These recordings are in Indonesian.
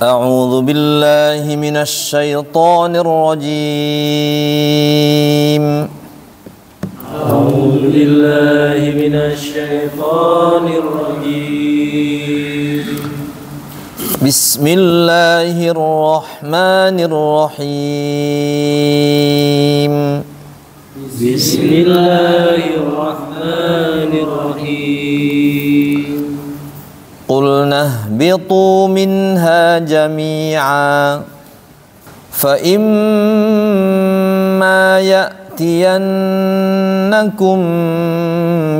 أعوذ بالله من الشيطان الرجيم. أعوذ بالله من الشيطان الرجيم. بسم الله الرحمن الرحيم. بسم الله الرحمن الرحيم. قلنا اهبطوا منها جميعا فإما يأتينكم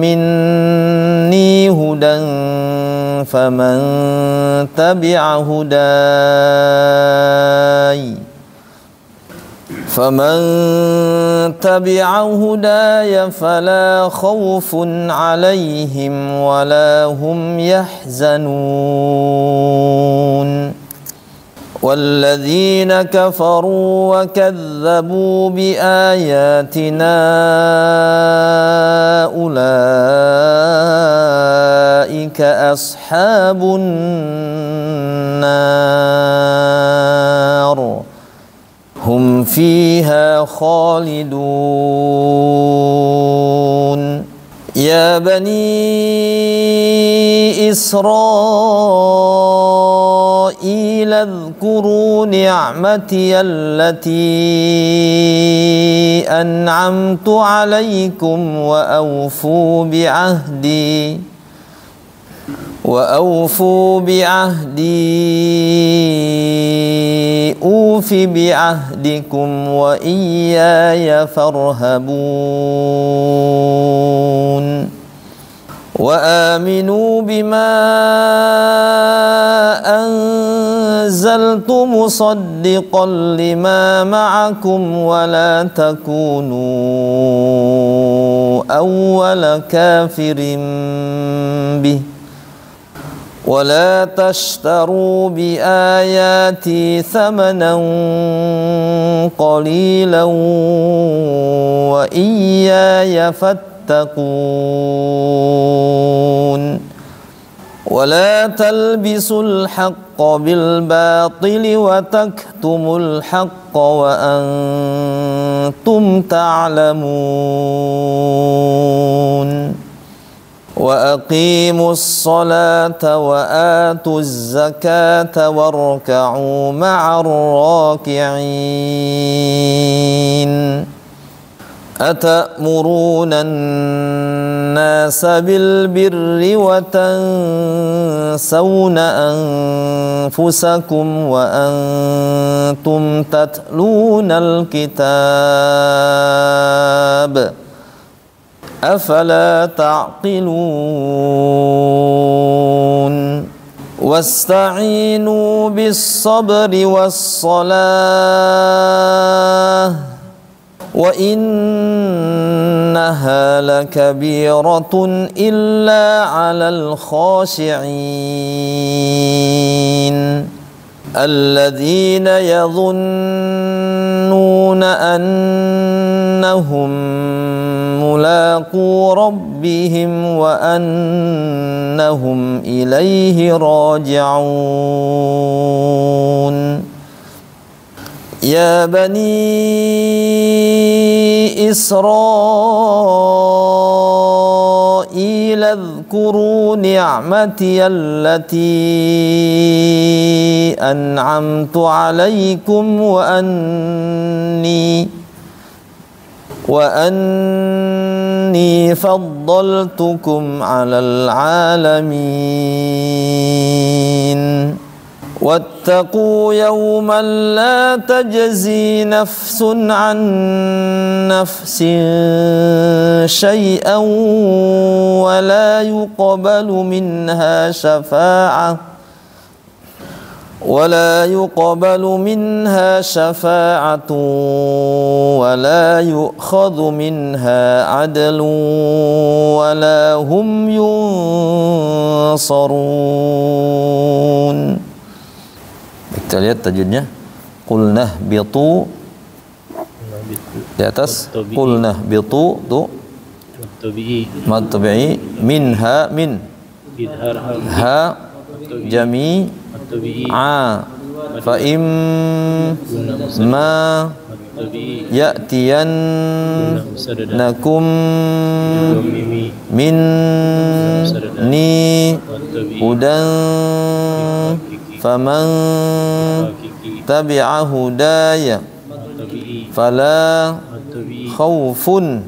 مني هدى فمن تبع هداي فلا خوف عليهم ولا هم يحزنون والذين كفروا وكذبوا بآياتنا أولئك أصحاب النار هم فيها خالدون. يا بني إسرائيل اذكروا نعمتي التي أنعمت عليكم وأوفوا بعهدي أوف بعهدكم وإياي فارهبون. وآمنوا بما أنزلت مصدقا لما معكم ولا تكونوا أول كافر به ولا تشتروا بآياتي ثمنا قليلا وإياي فاتقون. ولا تلبسوا الحق بالباطل وتكتموا الحق وأنتم تعلمون. وأقيموا الصلاة وآتوا الزكاة واركعوا مع الراكعين. أتأمرون الناس بالبر وتنسون أنفسكم وأنتم تتلون الكتاب أفلا تعقلون. واستعينوا بالصبر والصلاة وإنها لكبيرة إلا على الخاشعين الذين يظنون أنهم ملاقو ربهم وأنهم إليه راجعون. يا بني إسرائيل اذكروا نعمتي التي أنعمت عليكم وأني فضلتكم على العالمين. واتقوا يوما لا تجزي نفس عن نفس شيئا ولا يقبل منها شفاعة ولا يؤخذ منها عدل ولا هم ينصرون. Kita lihat tajwidnya. Qulnah bitu di atas. Qulnah bitu tu mad tabi'i minha min idhar ha jami a fa im ma ya'tiyan nakum min ni hudan faman tabi'a hudaya fala khawfun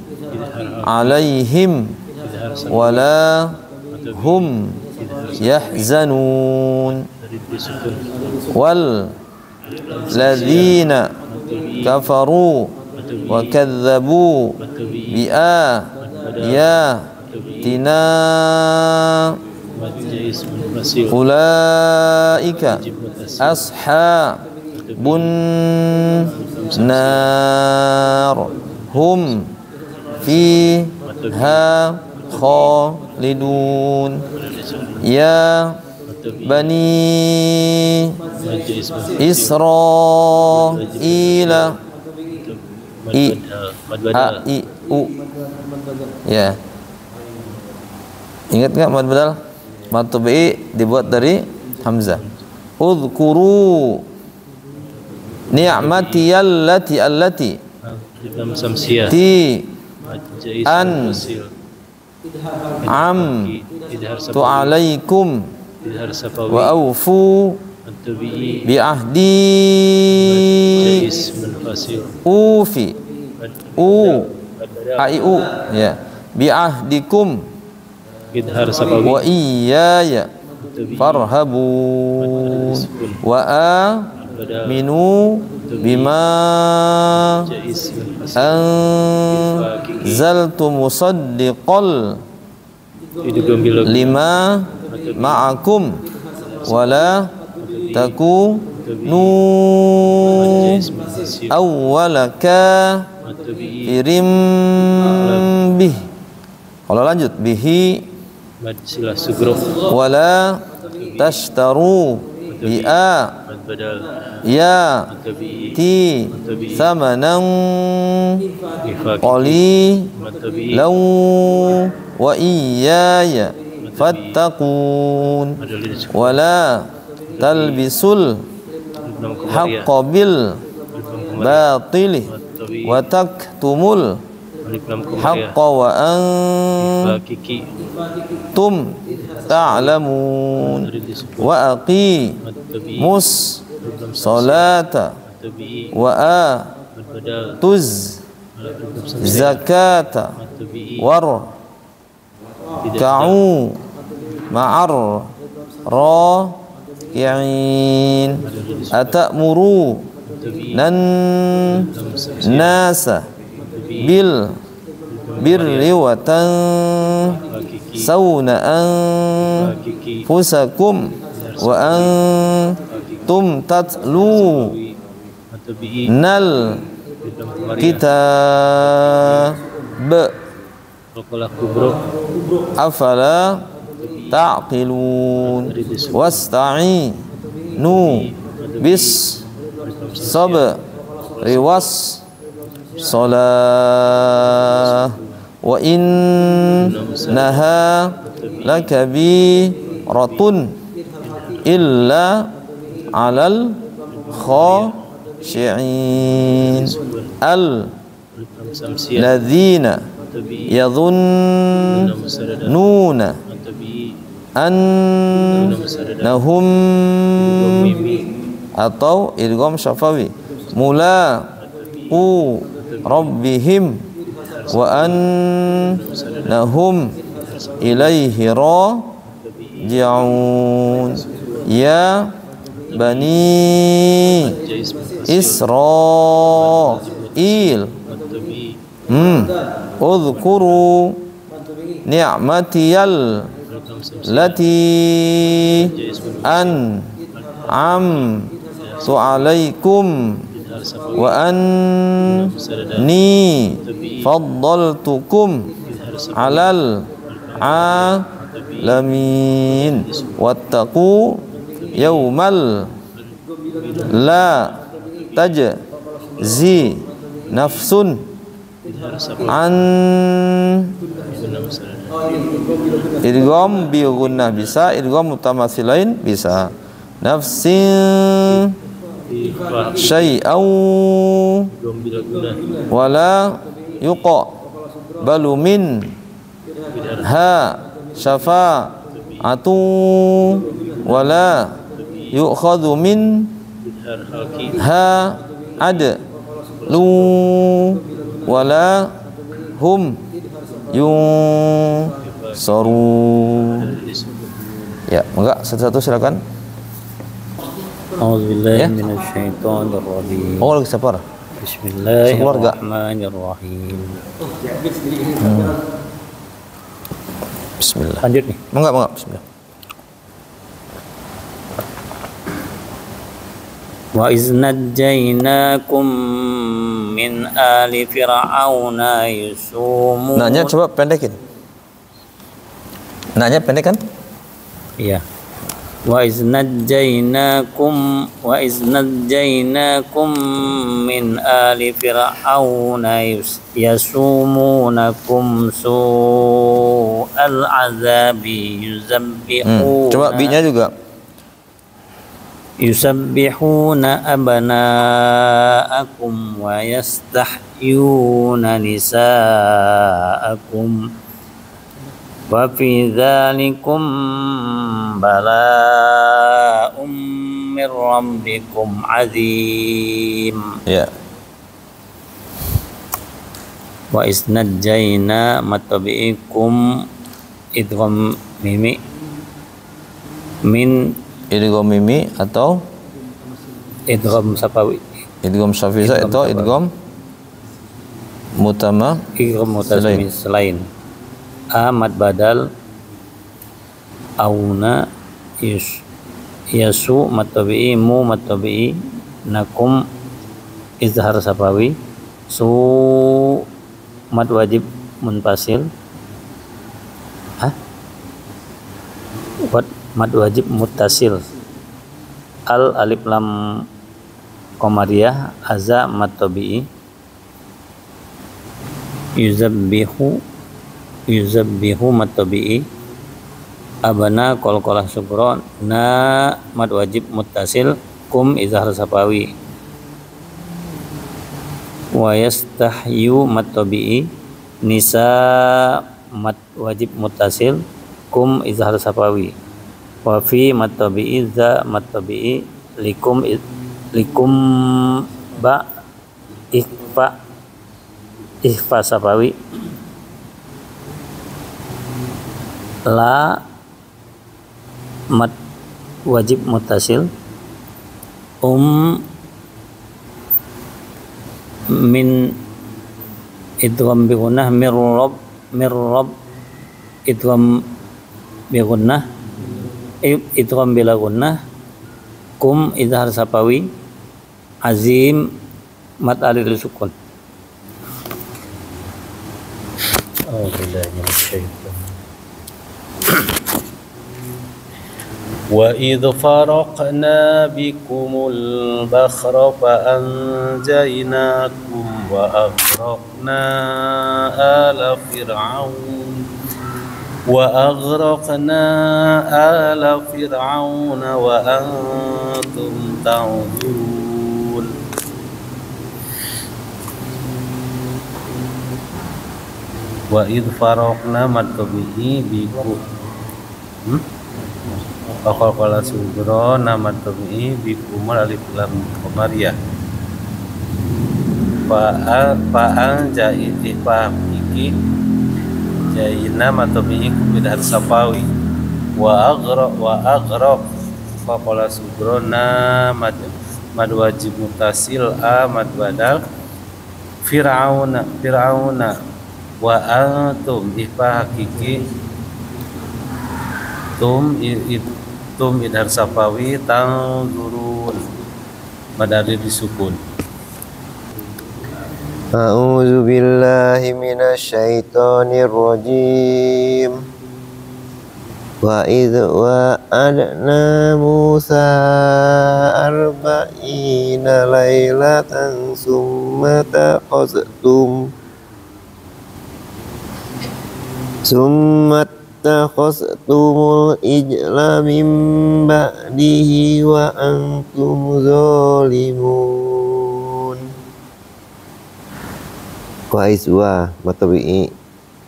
alaihim wala hum yahzanun wal ladzina kafaru wa kadzabu bi ayatina ulaika ashabun nar hum fiha khalidun ya bani Israila ya, ingat nggak mad badal? Mad tabi'i dibuat dari hamzah. Udhkuru ni'mati allati ti an am tu alaikum wa awfu bi ahdi ufi aiu ya bi ahdikum wa iyaya farhabun wa aminu bima anzaltu musaddiqal lima ma'akum wala takunu awwalaka irim bih. Kalau lanjut bihi wala tashtaru bi'a ya ti samanan qalilan wa iyaya fattaqun wala talbisul haqqa bil batili wa taktumul haqqa wa antum ta'lamun wa aqimus salata wa atuz zakata warka'u ma'ar raki'in atamuru nan nasa bil birri wa tansawna anfusakum wa antum tatlu nal kitab afala ta'qilun wasta'inu bis sabri was salah wa innaha lakabiratun illa 'alal khashi'in alladzina yadhunnuna annahum atau idgham syafawi mulaqu rabbihim wa annahum ilaihi raji'un ya bani Israil udhkuru ni'matiyal lati an'amtu alaikum wa anni faddaltukum alal alamin wattaqu yawmal la tajzi nafsun an idgham bi gunnah bisa, idgham mutamatsilain bisa. Nafsin syai'au wala yuqbalu min ha syafa'atu wala yu'khadhu min ha adlu wala hum yunsarun. Ya, enggak satu-satu silakan. A'udzubillahi minasyaitonirrajim. Oh, lagi sabar. Bismillahirrahmanirrahim. Bismillah. Lanjut nih. Enggak, bismillah. Wa iz najjaynakum min ali fir'auna yusumun. Nanya coba pendekin. Nanya pendek kan? Iya. Wa iz najjaynakum min ali fir'auna yasumunakum su'al azabi yuzabbihuna. Coba bi-nya juga. Yusabbihuna abna'akum wa yastahyuna nisa'akum wa fi dzalikum bala'um mir rabbikum azim. Ya. Wa isnajjayna matabi'ikum idgham mimi min Idgham mimi atau idgham safawi, idgham syafiza atau idgham mutama selain amat badal auna yasu matabi'i mu matabi'i nakum izhar safawi su mat wajib munfasil mad wajib muttasil al alif lam qamariyah aza mad tabi'i yuzabbihu mad tabi'i abana qalqalah sugro na mad wajib muttasil kum izhar safawi wa yastahyu mad tabi'i nisa mad wajib muttasil kum izhar safawi wa fi matabi'i za matabi'i likum ba ikhfa safawi la mat wajib mutasil min idgham bi gunnah mir rabb idgham bi gunnah idgham bila gunnah kum izhar safawi azim mat alil sukun. Oh bilanya syaitan. Wa idh faraqna bikumul bakhra fa anjaynakum wa aghraqna ala fir'aun وأغرقنا آل فرعون وأنتم تعذرون وإذ فرقنا matobihi biku Pakal sugro nama tobihi bikumul alif lam qamariyah Fa'al ja'idih fa'amiki Jaina matobihi kubidah safawi wa aghraq faqala sugrona mad wajib mutasil mad badal fir'auna wa antum ifa hakiki tum idhar safawi tanzurun madari disukun. A'udzu billahi minasyaitonir rajim. Wa idz wa'adna Musa arba'ina lailatan summa taqaztum Summa takhastumul ijla min ba'dihi wa antum zalimun. Wa iswa matabi'i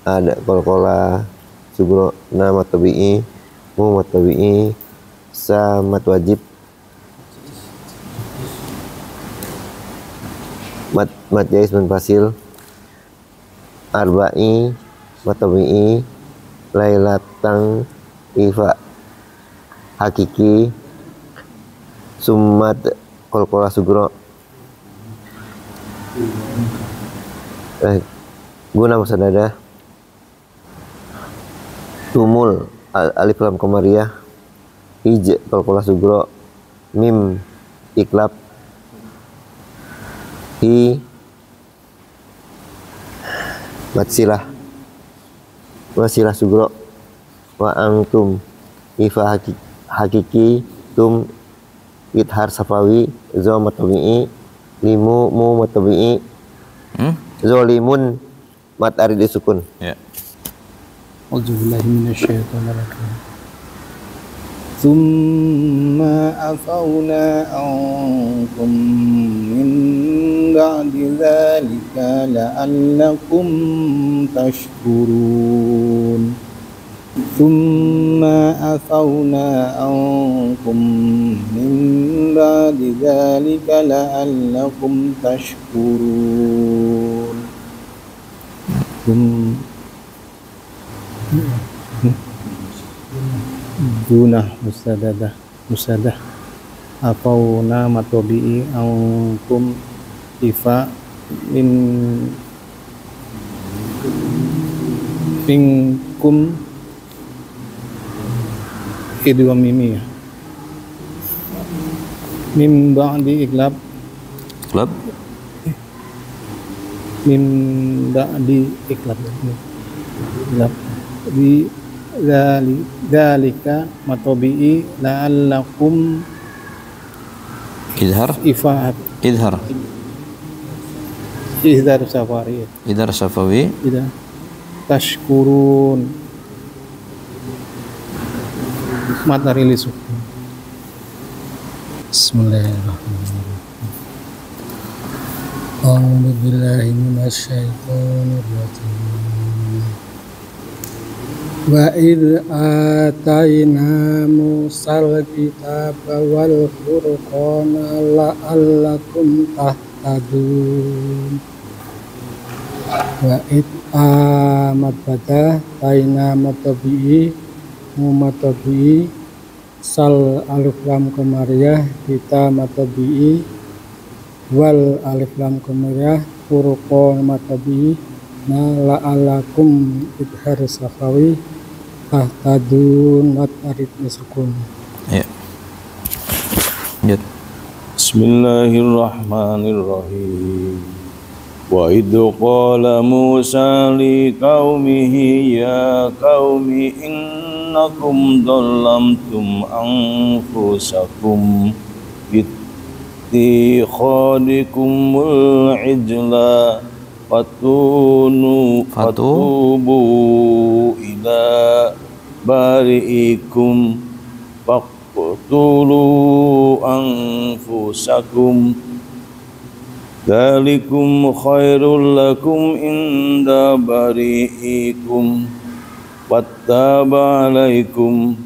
ada qalqala sugro na matabi'i mu matabi'i sa mat wajib mat jais munfasil arba'i matabi'i lailatan ifa hakiki summat qalqala sugro guna musadada tumul alif lam qamariyah hij qalqala sugro mim iklab hi matsilah wasilah sugro wa antum ifa hakiki tum ithar safawi zo matabi'i limu mu matabi'i zolimun mat arid disukun. Ya. A'udzubillahi minasyaitonir rajim. Tsumma afawna ankum min ba'di dzalika la'allakum tashkurun. Tsumma afawna ankum min ba'di dzalika la'allakum tashkurun. Guna musadah afawna matobi'i ankum ifa minkum idwa mimi ya mim ba'di iklab mim ba'di iklab di dzalika matobi'i la'allakum Idhar safari idhar safawi ida tashkurun matari lisukun. Bismillahirrahmanirrahim. A'udzu billahi minasyaitonir rajim. Wa idh atayna Musal kitaba wal furqana la'allakum tahtadun. Wa idh atayna matabi'i mumatabi'i sal alif lam qamariyah kita matabi'i wal alif lam qamariyah furqan matabi'i na la'alakum idhar safawi tahtadun mat arid nisukun. Ya. Lanjut. Bismillahirrahmanirrahim. Wa idh qala Musa liqaumihi ya qaumi innakum dhallamtum anfusakum bittikhadikumul ijla fatubu ila bari'ikum faqtulu anfusakum dzalikum khairul lakum inda bari'ikum wattaba alaikum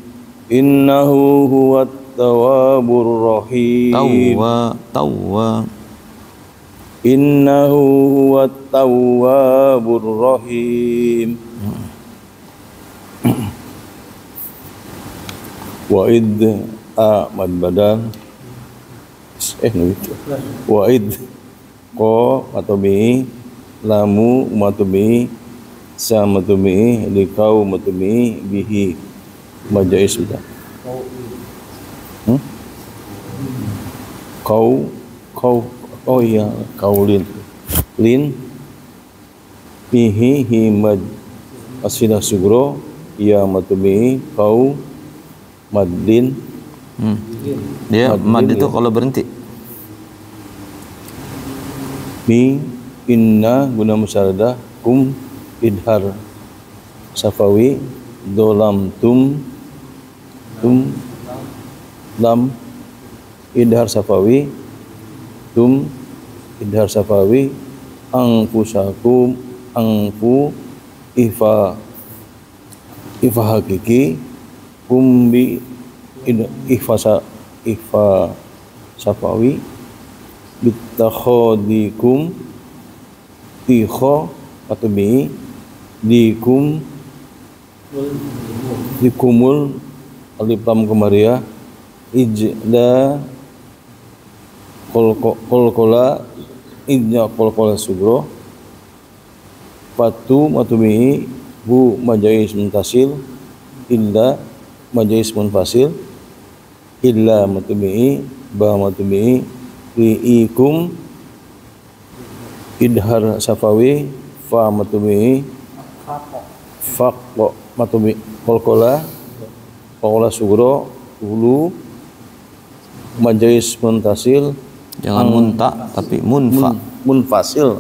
innahu huwat tawwabur rahim. Innahu huwat tawwabur rahim. Wa id mad badal wa id ko matobi lamu matobi sa matobi likau matobi bihi majais sudah kau oh iya kaulin lin bihi himad asidah sugro ya matobi kau madlin. Dia mad itu kalau berhenti. Mi inna guna musyadah kum idhar safawi dolam tum lam idhar safawi tum idhar safawi angfusakum angfu ifa hakiki kumbi ifa safawi bitakhodikum tikho atau bi dikumul alif lam kemaria ijda kolkola ijda kolkola sugro patu matubi bu majais muntasil illa majais munfasil illa matubi ba matubi liikum idhar safawi fa matubi faqo matubi kolkola sugro ulu majais muntasil Jangan munta tapi munfasil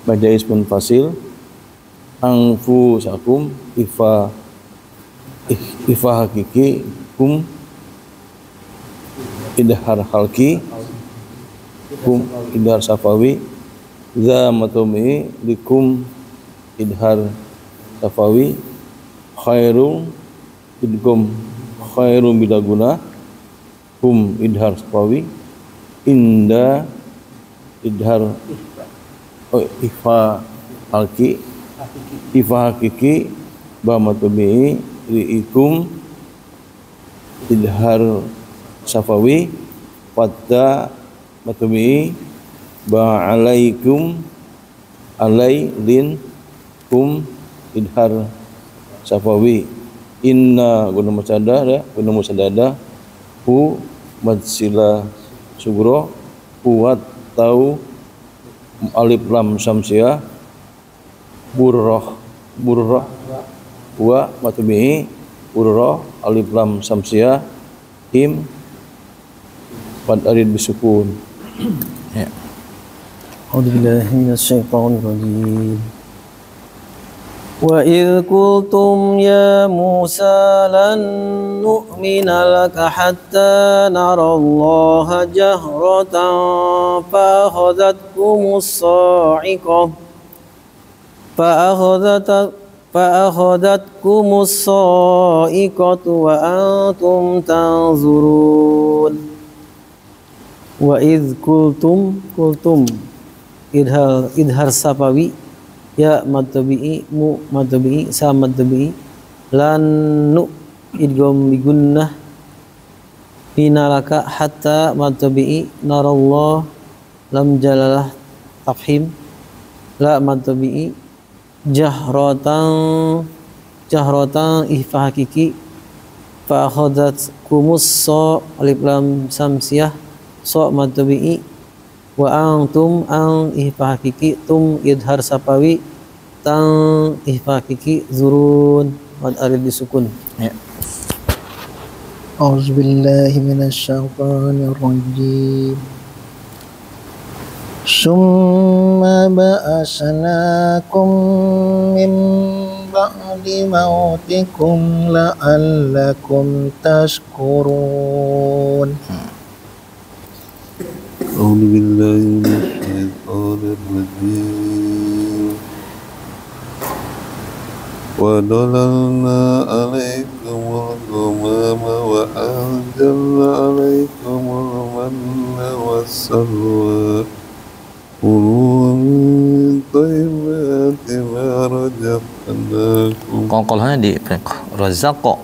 majais munfasil angfusakum ifa hakiki kum idhar halki kum idhar safawi za matumi likum idhar safawi khairum idgum khairum bidaguna kum idhar safawi inda idhar ifa hakiki ba matumi liikum idhar safawi pada matumi ba alaikum alailin kum idhar safawi inna guna musadada hu madsila sugro huwat tau alif lam samsiah burroh wa matumi burroh alif lam samsiah him pad arid bisukun. Ya. A'udzubillahi minasyaitonirrajim. Wa idh qultum ya Musa lan nu'mina laka hatta narallaha jahratan fa akhadhatkumus sa'iqah wa antum tanzurun. Wa idh qultum idhar safawi ya matabi'i mu matabi'i sa matabi'i lan nu idgham bigunnah minalaka hatta matabi'i narallah lam jalalah tafhim la matabi'i jahratan ihfa hakiki fa akhadat kumus so alif lam samsiyah so matabi'i wa antum ang ihfa hakiki tum idhar sapawi tang ihfa hakiki zurun wad arid disukun. Ya. Auzubillahi minasyaitonir rajim. Summa ba'asnakum min ba'di mautikum la'allakum tashkurun. A'udzu billahi minasyaitonir rajim. Wa dalalna 'alaikumul ghamama wa anzalna 'alaikumul manna wassalwa. Kulu min thayyibati ma razaqnakum. Qalqalnya di razaqo.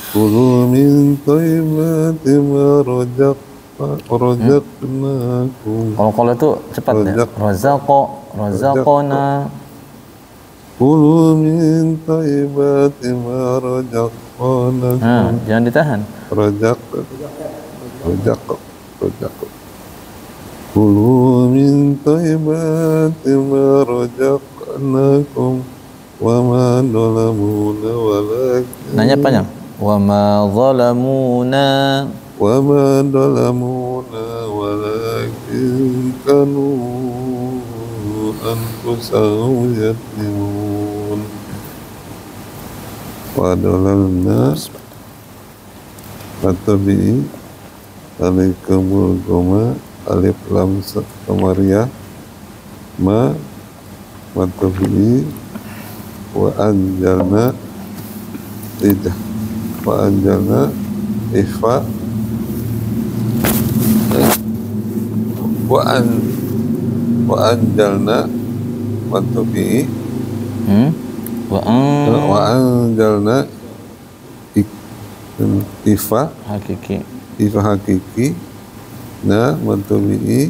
Kulu min thayyibati ma razaqnakum. Kalau itu cepat ya. Razaqona. Kulu min thayyibati ma razaqnakum. Jangan ditahan. Razaq. Kulu min thayyibati ma razaqnakum wa ma zalamuna walakin. Nanya panjang. Wa ma zalamuna. وما ظلمونا ولكن كانوا أنفسهم يظلمون. wa dalalna matabi'i alaikumul goma alif lam qamariyah ma matabi'i wa anjalna tidak wa anjalna ifa wa anjalna matabi'i wa anjalna ifa hakiki na matabi'i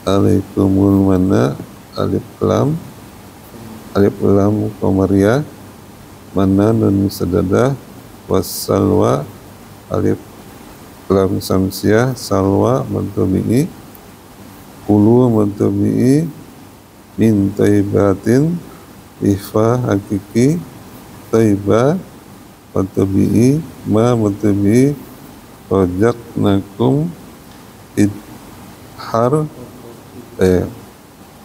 alaikumul mana alif lam qamariyah mana nun musaddadah wassalwa alif lam samsiyah salwa matabi'i kulu matabi'i min taibatin ifa hakiki taiba matabi'i ma matabi'i rojaqnakum idhar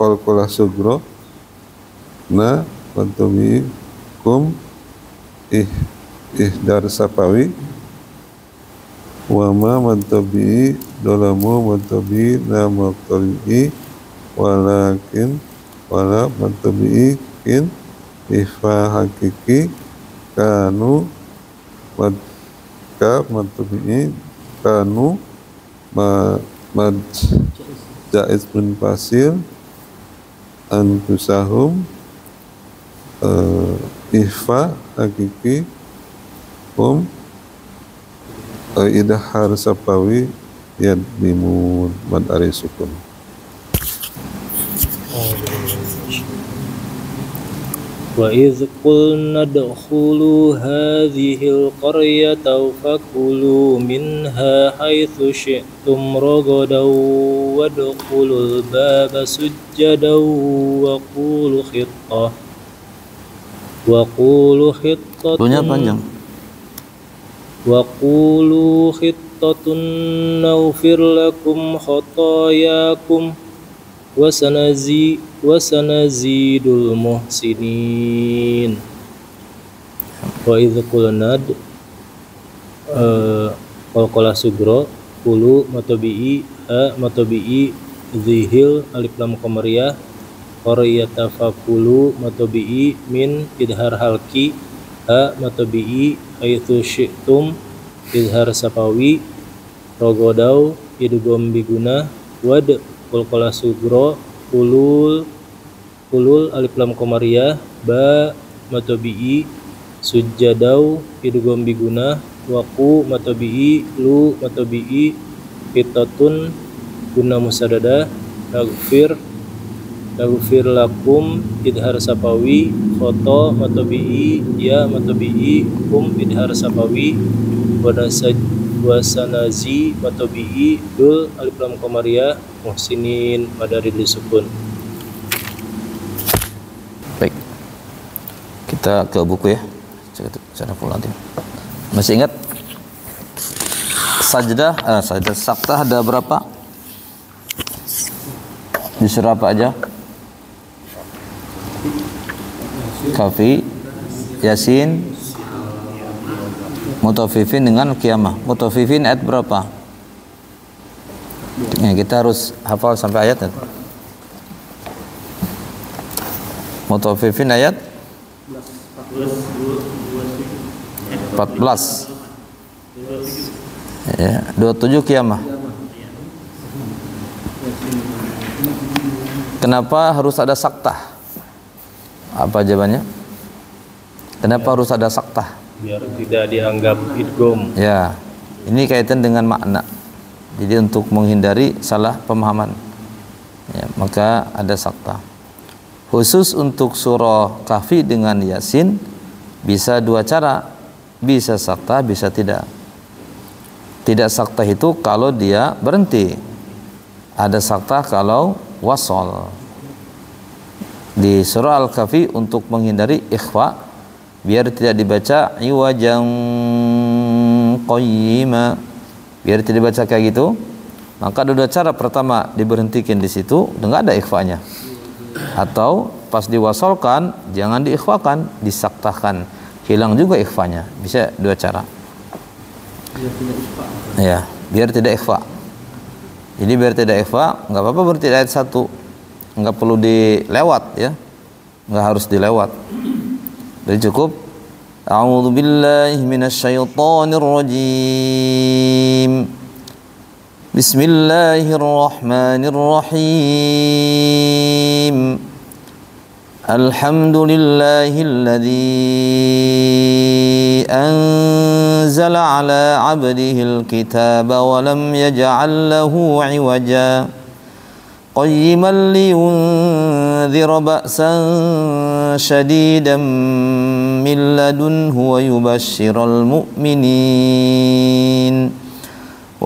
qalqalah sugro na matabi'i kum ihdar sapawi wa ma matabi'i dolamu matabi'i na matabi'i walakin wala matabi'i kin ifa hakiki kanu ka matabi'i kanu mad jaiz bin fasil antusahum ifa hakiki idhar sapawi yadmimun mad ari sukun. Wa idh qulna dkhulu hadhil qaryata fakulu minha haitsu syi'tum ragadan wadkhulul baba sujjadan wa qulu Dunia panjang. Wa qulu khittatun naghfir lakum khotayakum wasanazidul muhsinin. Wa idh qulna qalqalah sugro kulu matabi'i matabi'i zihil alif lam qamariyah qaryata fakulu matabi'i min idhar halki matabi'i haitsu syi'tum idhar sapawi rogodau idgham biguna wad qalqalah sugro ulul alif lam qamariyah ba matabi'i sujjadau idgham biguna waqu matabi'i lu matabi'i fitatun guna musaddadah naghfir lakum idhar sapawi khoto matabi'i ya matabi'i kum idhar sapawi wasanazi matabi'i dul alif lam qamariyah muhsinin madari disukun. Baik, kita ke buku ya. Cara pulang. Masih ingat sajdah saktah ada berapa? Di surah apa aja? Kafi, Yasin, Mutaffifin dengan Qiyamah. Mutaffifin ayat berapa? Ya, kita harus hafal sampai ayat. Mutaffifin ayat 14. Ya, 27 Qiyamah. Kenapa harus ada saktah? Apa jawabannya? Kenapa harus ada saktah? Biar tidak dianggap idgham. Ya, ini kaitan dengan makna. Jadi untuk menghindari salah pemahaman, ya, maka ada saktah. Khusus untuk surah Kahfi dengan Yasin bisa dua cara, bisa saktah, bisa tidak. Tidak saktah itu kalau dia berhenti. Ada saktah kalau wasol. Di surah Al-Kahfi untuk menghindari ikhfa, biar tidak dibaca iwajan qayyima, biar tidak dibaca kayak gitu, maka ada dua cara. Pertama, diberhentikan di situ dengan ada ikhfanya, atau pas diwasolkan jangan diikhfakan, disaktahkan hilang juga ikhfanya. Bisa dua cara. Ya, biar tidak ikhfa. Jadi biar tidak ikhfa, nggak apa-apa berarti ayat 1, nggak perlu dilewat ya, nggak harus dilewat. Jadi cukup A'udzu billahi minasyaitonir rajim. Bismillahirrahmanirrahim. Alhamdulillahilladzi anzala ala 'abdihil kitaba wa lam yaj'al lahu 'iwaja qayyiman liyunzira ba'san shadidan min ladunhu wa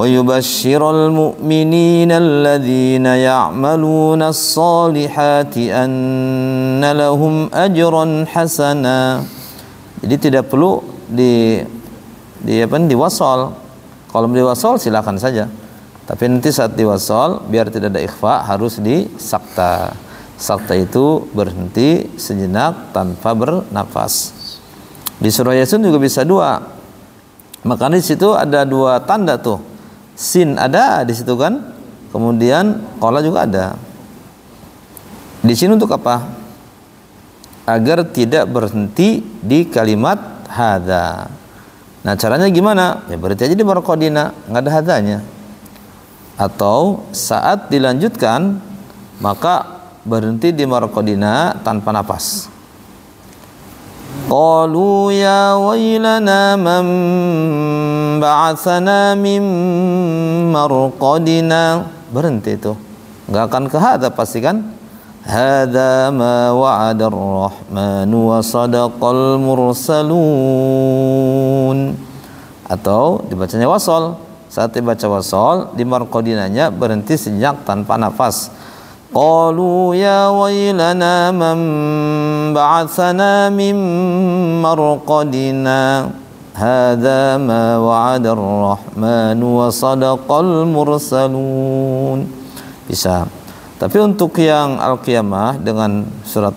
yubashshiral mu'minin alladhina ya'maluna as-salihati anna lahum ajran hasana. Jadi tidak perlu diwasal. Kalau diwasal silakan saja. Tapi nanti saat diwasal biar tidak ada ikhfa harus disakta. Sakta itu berhenti sejenak tanpa bernafas. Di surah Yasin juga bisa dua. Makanya di situ ada dua tanda tuh. Sin ada di situ kan? Kemudian qala juga ada. Di sini untuk apa? Agar tidak berhenti di kalimat hadza. Nah, caranya gimana? Ya berarti aja di marqadina, enggak ada hadzanya. Atau saat dilanjutkan maka berhenti di marqadina tanpa napas. Qalu ya wailana man ba'atsana min marqadina. Berhenti itu. Enggak akan ke hadza pasti kan? Hadza ma wa'ada ar-rahmanu wa sadaqal mursalun. Atau dibacanya wasol. Saat dibaca wasol di marqadinanya berhenti sejenak tanpa nafas. Qalu ya wailana man ba'atsana min marqadina. Hadza ma wa'ada ar-rahmanu wa sadaqal mursalun. Bisa. Tapi untuk yang Al-Qiyamah dengan surat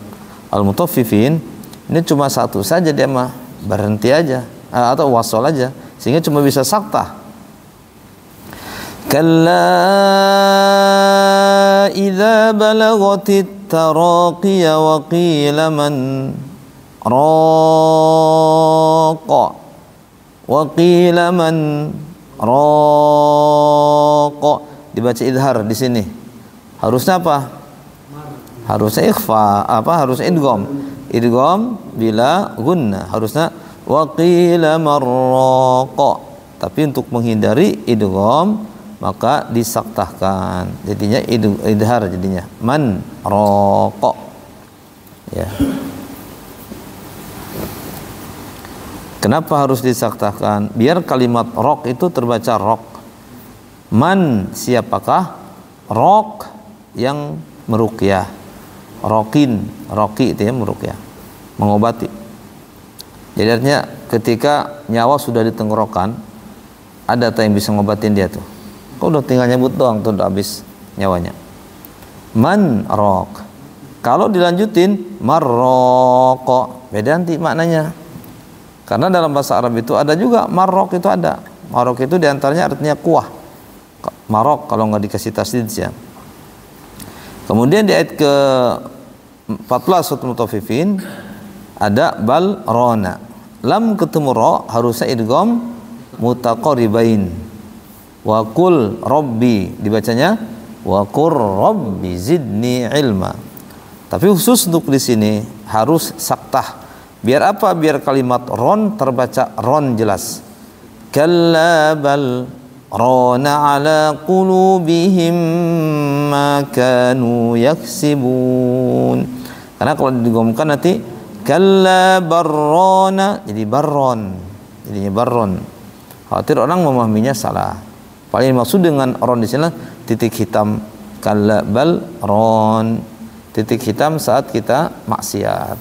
Al-Mutaffifin ini cuma satu saja dia mah, berhenti aja atau wasol aja sehingga cuma bisa saktah. Kalla idza balagatit taraqiya wa qila man raqa wa qila man raqa. Dibaca idhar di sini. Harusnya apa? Harusnya ikhfa, harusnya idgham. Idgham bila gunna. Harusnya wa qila man raqa. Tapi untuk menghindari idgham maka disaktahkan, jadinya idhar, jadinya man raqa ya. Kenapa harus disaktahkan? Biar kalimat raq itu terbaca raq. Man siapakah? Raq yang meruqyah. Raqin, raqi itu ya meruqyah, mengobati. Jadi artinya ketika nyawa sudah di tenggorokan ada yang bisa ngobatin dia tuh. Kok udah tinggal nyebut doang tuh udah habis nyawanya. Man raq. Kalau dilanjutin marraqa, beda nanti maknanya. Karena dalam bahasa Arab itu ada juga marraq itu ada. Marraq itu diantaranya artinya kuah. Marraq kalau nggak dikasih tasdid ya. Kemudian di ayat ke 14 surat Mutaffifin ada bal rona. Lam ketemu ra harusnya idgham mutaqaribain. Wa qul rabbi dibacanya wa qur rabbi zidni ilma. Tapi khusus untuk di sini harus saktah. Biar apa? Biar kalimat ron terbaca ron jelas. Kalla bal rana ala qulubihim ma kanu yaksibun. Karena kalau digomkan nanti kalla barrona jadi barron. Jadinya barron. Khawatir orang memahaminya salah. Paling maksud dengan ron di sini titik hitam. Kalla bal ron, titik hitam saat kita maksiat.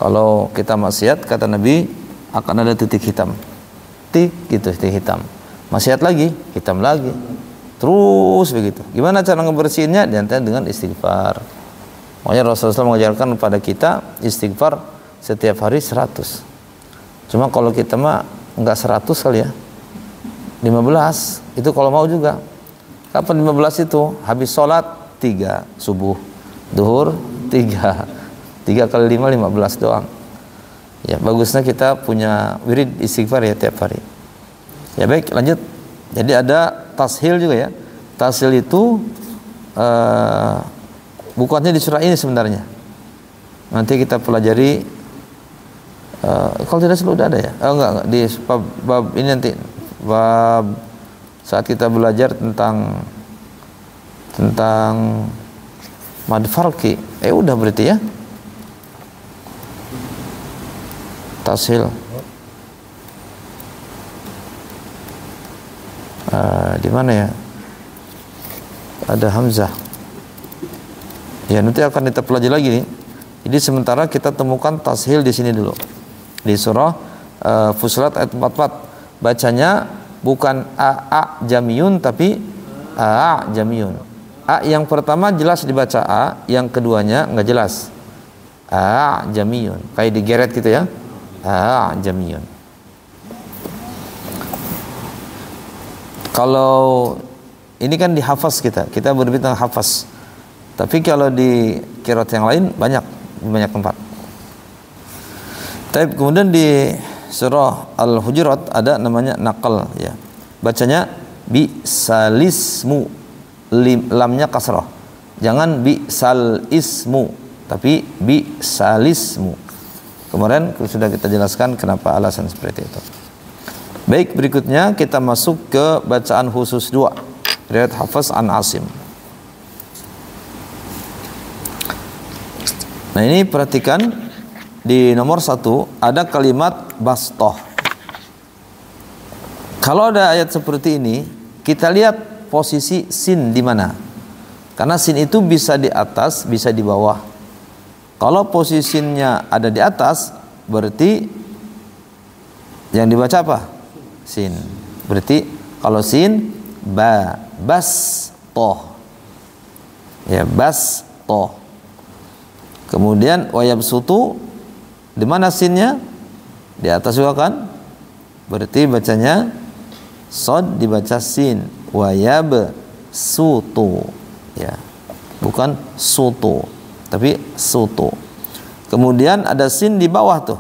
Kalau kita maksiat kata Nabi akan ada titik hitam. Tik gitu, titik hitam. Maksiat lagi, hitam lagi. Terus begitu. Gimana cara ngebersihinnya? Diantara dengan istighfar. Makanya Rasulullah SAW mengajarkan kepada kita istighfar setiap hari 100. Cuma kalau kita mah enggak 100 kali ya. 15 itu kalau mau juga. Kapan 15 itu? Habis sholat 3 subuh, duhur 3 kali 5 15 doang. Ya bagusnya kita punya wirid istighfar ya tiap hari. Ya baik, lanjut. Jadi ada tashil juga ya. Tashil itu bukannya di surah ini sebenarnya. Nanti kita pelajari. Kalau tidak salah udah ada ya. Enggak di bab ini nanti, bab saat kita belajar tentang mad farqi. Udah berarti ya. Tashil. Di mana ya? Ada hamzah. Ya nanti akan kita pelajari lagi nih. Jadi sementara kita temukan tashil di sini dulu. Di surah Fussilat ayat 44. Bacanya bukan a jamiyun tapi a jamiyun. A yang pertama jelas dibaca a, yang keduanya enggak jelas. A jamiyun. Kayak digeret gitu ya. A jamiyun. Kalau ini kan dihafaz kita berbicara tentang hafaz. Tapi kalau di qiraat yang lain banyak tempat. Tapi kemudian di surah Al-Hujurat ada namanya naqal ya. Bacanya bi salismu, lamnya kasrah. Jangan bi sal ismu, tapi bi salismu. Kemarin sudah kita jelaskan kenapa alasan seperti itu. Baik, berikutnya kita masuk ke bacaan khusus 2. Riwayat Hafs an Asim. Nah ini perhatikan di nomor 1 ada kalimat bastoh. Kalau ada ayat seperti ini, kita lihat posisi sin di mana. Karena sin itu bisa di atas, bisa di bawah. Kalau posisinya ada di atas, berarti yang dibaca apa? Sin. Berarti kalau sin bas toh. Ya, bas toh. Kemudian wayab sutu, di mana sinnya? Di atas juga kan? Berarti bacanya sod dibaca sin. Wayab sutu, ya, bukan sutu, tapi sutu. Kemudian ada sin di bawah tuh.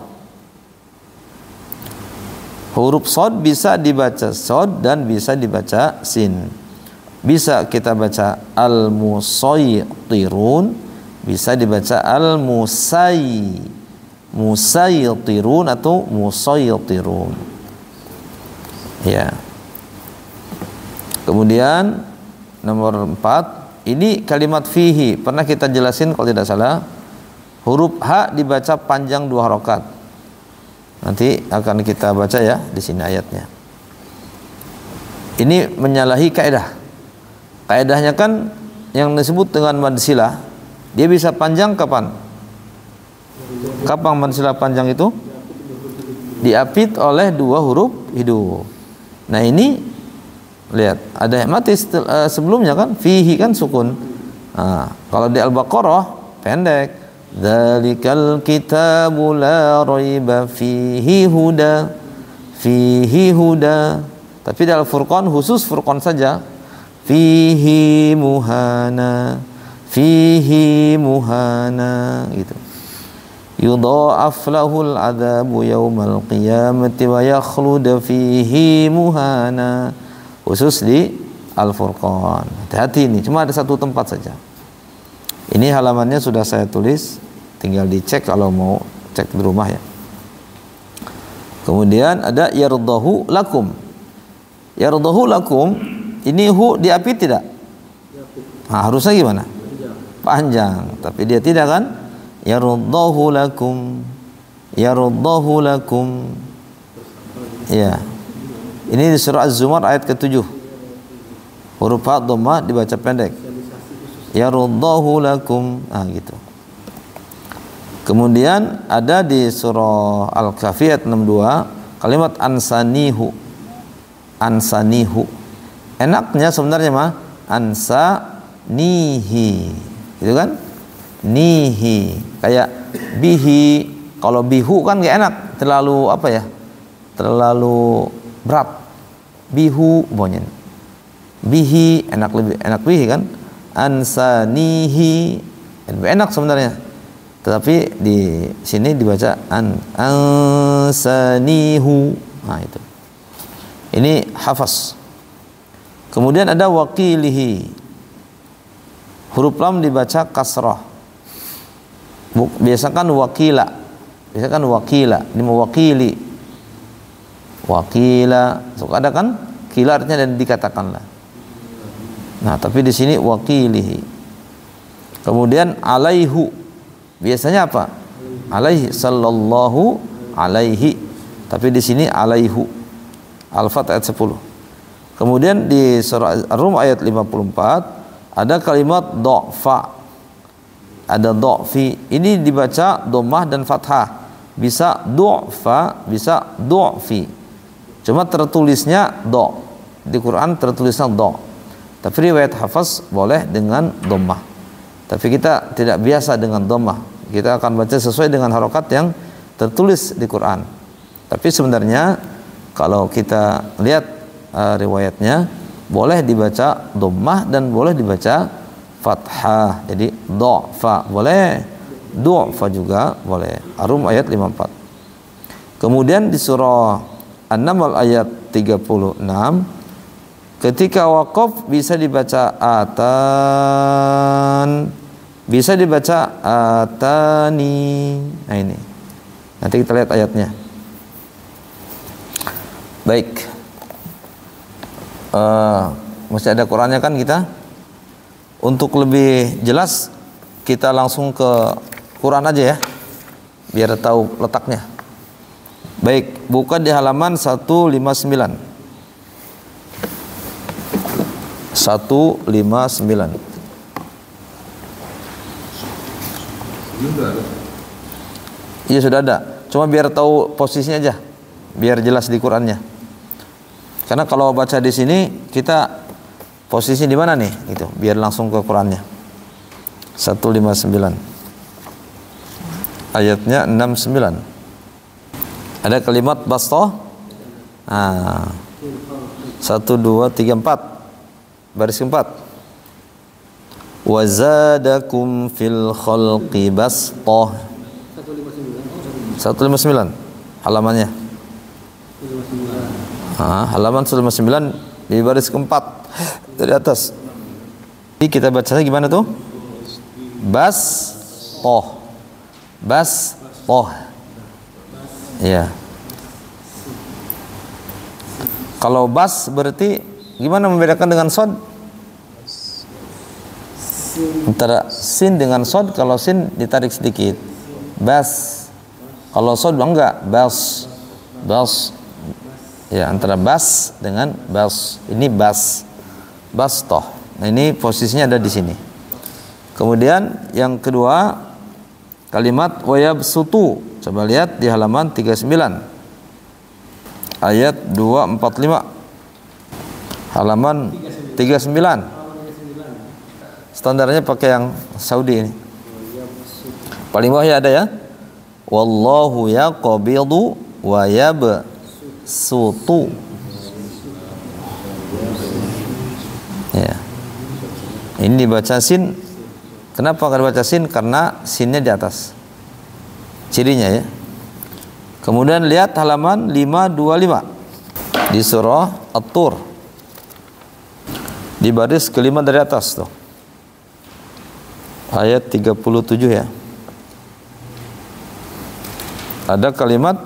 Huruf sod bisa dibaca sod dan bisa dibaca sin. Bisa kita baca al-musaytirun, bisa dibaca musaytirun atau musaytirun. Ya. Kemudian nomor 4, ini kalimat fihi pernah kita jelasin kalau tidak salah. Huruf H dibaca panjang 2 harokat. Nanti akan kita baca ya di sini ayatnya. Ini menyalahi kaidah. Kaidahnya kan yang disebut dengan mad silah, dia bisa panjang kapan? Kapan mad silah panjang itu? Diapit oleh 2 huruf hidup. Nah ini lihat ada mati sebelumnya kan, fihi kan sukun. Nah, kalau di Al-Baqarah pendek. Dzalikal kitabu la raiba fihi huda. Tapi di Al-Furqan khusus Furqan saja. Fihi muhana gitu. Yudha'af lahul adzabu yaumal qiyamati wa yakhlud fihi muhana. Khusus di Al-Furqan. Hati-hati ini, cuma ada 1 tempat saja. Ini halamannya sudah saya tulis, tinggal dicek kalau mau cek di rumah ya. Kemudian ada yardahu lakum. Yardahu lakum, ini hu diapit tidak? Nah, harusnya gimana? Panjang, tapi dia tidak kan? Yardahu lakum. Yardahu lakum. Ya. Ini di surah Az-Zumar ayat ke-7. Huruf ha dhammah dibaca pendek. Yardahu lakum. Gitu. Kemudian ada di surah Al-Kahfi ayat 62 kalimat ansanihu. Ansanihu. Enaknya sebenarnya mah ansanihi. Gitu kan? Nihi. Kayak bihi. Kalau bihu kan gak enak, terlalu apa ya? terlalu berat. Bihu bunyi. Bihi lebih enak bihi kan? Ansanihi lebih enak sebenarnya. Tetapi di sini dibaca ansanihu. Nah itu. Ini hafaz. Kemudian ada wakilihi. Huruf lam dibaca kasrah. Biasakan wakila. Biasakan wakila, ini mewakili. Wakila, so, ada kan? Kila artinya dan dikatakanlah. Nah, tapi di sini wakilihi. Kemudian alaihu. Biasanya apa? Alaihi sallallahu alaihi. Tapi di sini alaihu. Al-Fat ayat 10. Kemudian di surah Ar-Rum ayat 54 ada kalimat do'fa. Ada do'fi. Ini dibaca dhammah dan fathah. Bisa do'fa, bisa do'fi. Cuma tertulisnya do. Di Quran tertulisnya do. Tapi riwayat hafaz boleh dengan dhammah. Tapi kita tidak biasa dengan dhammah. Kita akan baca sesuai dengan harokat yang tertulis di Quran. Tapi sebenarnya kalau kita lihat riwayatnya boleh dibaca dhammah dan boleh dibaca fathah. Jadi do'fa boleh, do'fa juga boleh. Ar-Rum ayat 54. Kemudian di surah An-Naml ayat 36 ketika waqaf bisa dibaca atan, bisa dibaca atani. Nah ini. Nanti kita lihat ayatnya. Baik. Masih ada Qurannya kan kita? Untuk lebih jelas kita langsung ke Quran aja ya, biar tahu letaknya. Baik, buka di halaman 159. 159. Iya sudah ada. Cuma biar tahu posisinya aja, biar jelas di Qurannya. Karena kalau baca di sini kita posisi di mana nih? Gitu, biar langsung ke Qurannya. 159. Ayatnya 69. Ada kalimat bastoh. 1, 2, 3, 4. Baris keempat. Wa zadakum fil khalqi bastoh. 159 halamannya. Halaman 159 di baris keempat dari atas. Jadi kita bacanya gimana tuh? Bastoh. Bastoh. Ya. Kalau bas berarti gimana membedakan dengan sod? Antara sin dengan sod, kalau sin ditarik sedikit. Bas. Kalau sod enggak, bas. Bas. Ya, antara bas dengan bas. Ini bas. Bastoh. Nah, ini posisinya ada di sini. Kemudian yang kedua kalimat wayabsutu. Coba lihat di halaman 39. Ayat 245. Halaman 39. Standarnya pakai yang Saudi ini. Paling bawah ada ya. Wallahu yaqbidu wa yabsutu. Ya. Ini dibaca sin. Kenapa enggak dibaca sin? Karena sinnya di atas. Cirinya ya. Kemudian lihat halaman 525 di surah At-Tur. Di baris kelima dari atas tuh. Ayat 37 ya. Ada kalimat